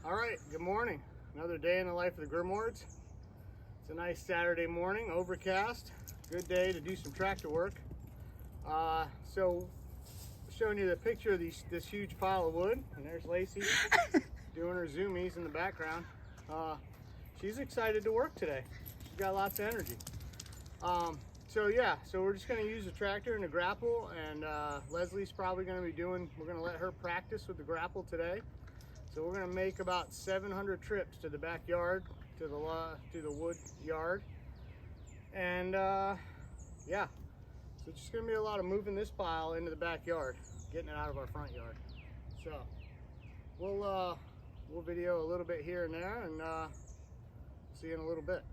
All right, good morning. Another day in the life of the Grimwards. It's a nice Saturday morning, overcast. Good day to do some tractor work. So, showing you the picture of this huge pile of wood, and there's Lacy doing her zoomies in the background. She's excited to work today. She's got lots of energy. So we're just going to use the tractor and the grapple, and Leslie's probably going to be we're going to let her practice with the grapple today. So we're going to make about 700 trips to the backyard, to the wood yard, and yeah, so it's just going to be a lot of moving this pile into the backyard, getting it out of our front yard. So we'll video a little bit here and there, and see you in a little bit.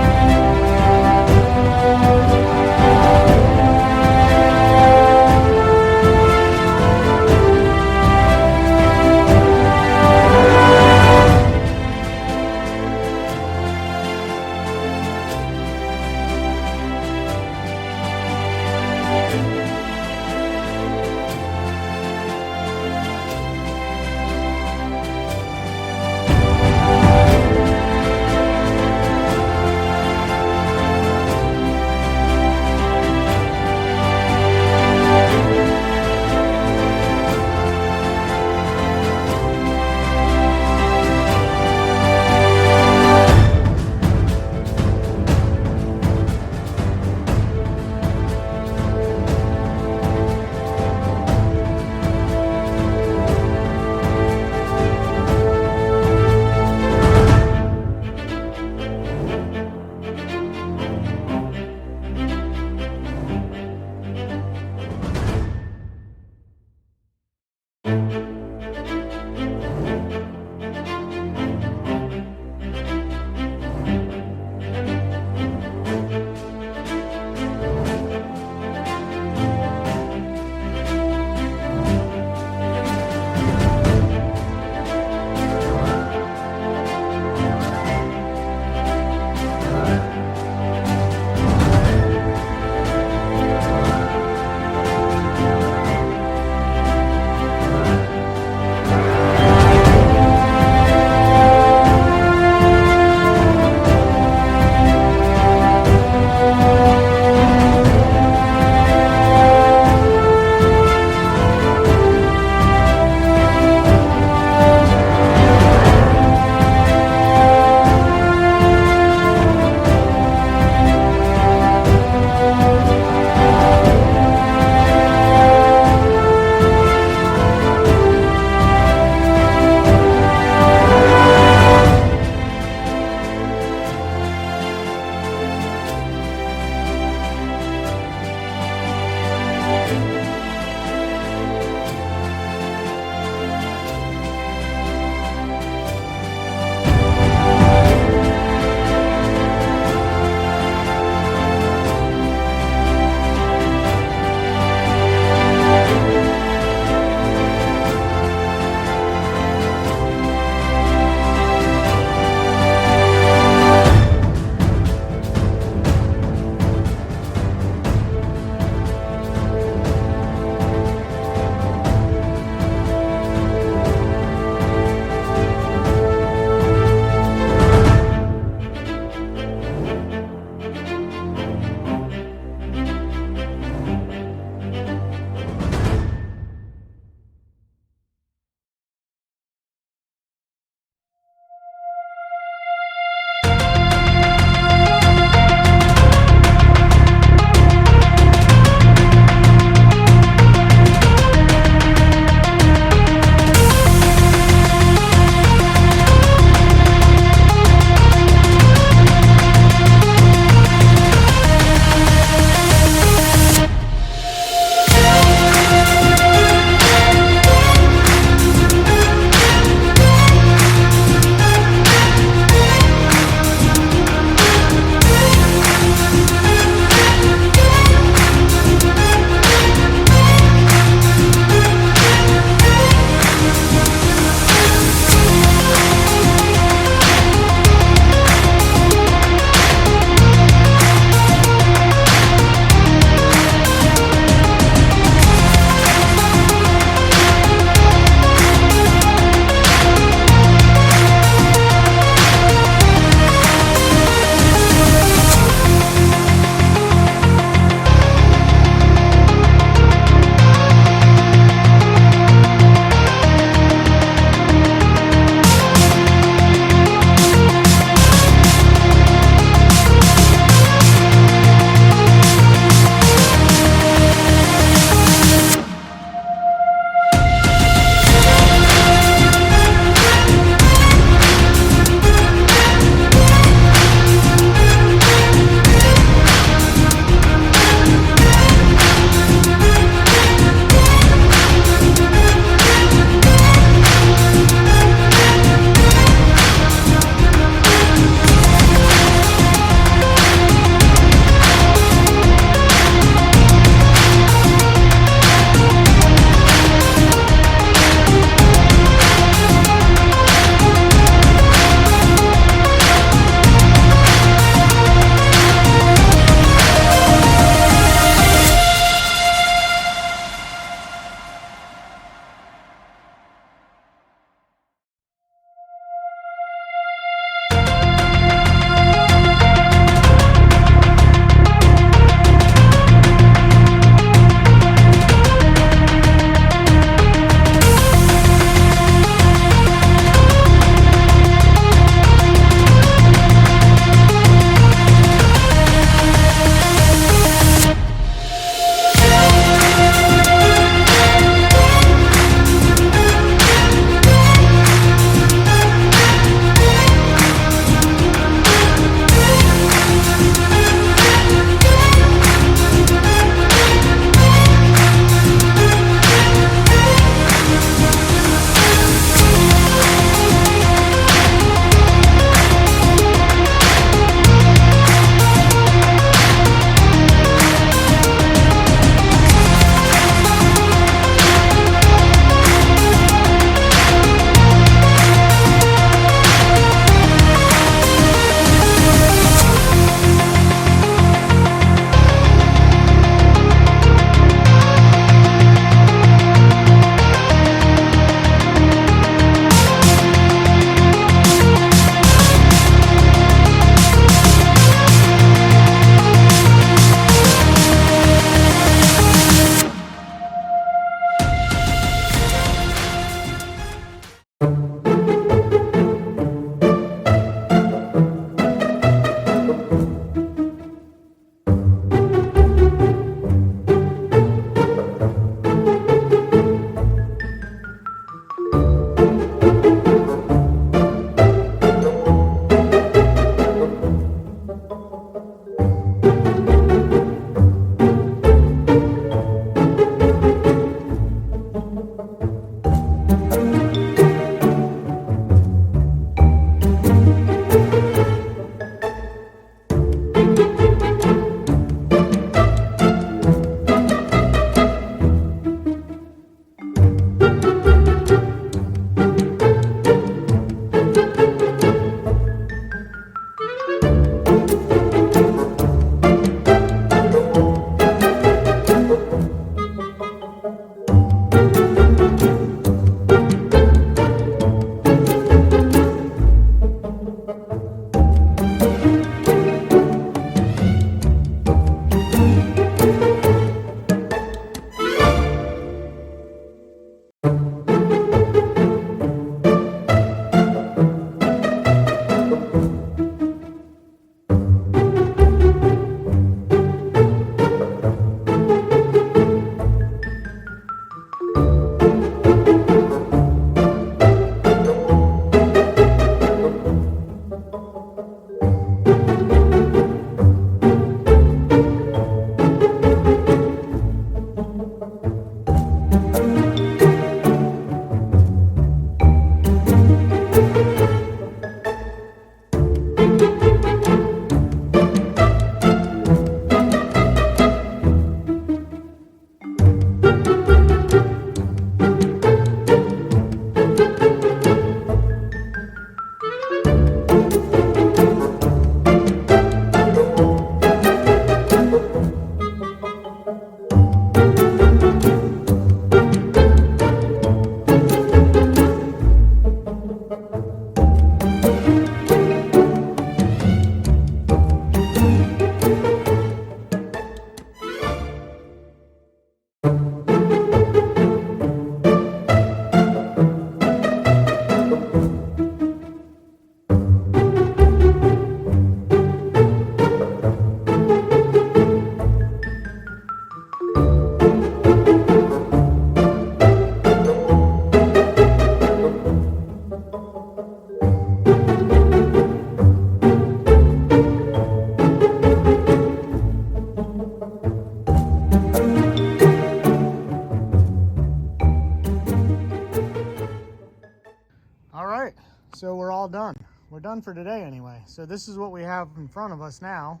So we're all done. We're done for today anyway. So this is what we have in front of us now.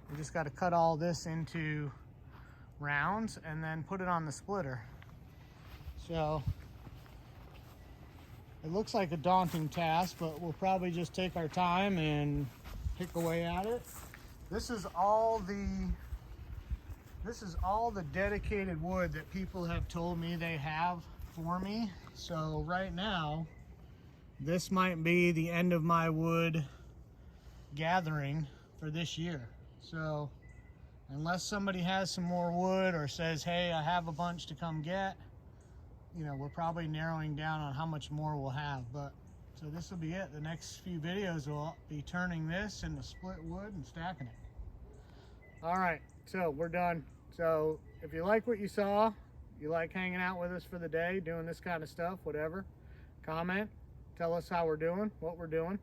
We just got to cut all this into rounds and then put it on the splitter. So it looks like a daunting task, but we'll probably just take our time and pick away at it. This is all the dedicated wood that people have told me they have for me. So right now, this might be the end of my wood gathering for this year. So unless somebody has some more wood or says, hey, I have a bunch to come get, you know, we're probably narrowing down on how much more we'll have. But so this will be it. The next few videos will be turning this into split wood and stacking it. All right, so we're done. So if you like what you saw, you like hanging out with us for the day, doing this kind of stuff, whatever, comment, tell us how we're doing, what we're doing,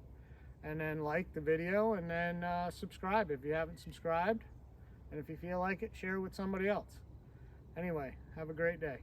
and then like the video, and then subscribe if you haven't subscribed. And if you feel like it, share it with somebody else. Anyway, have a great day.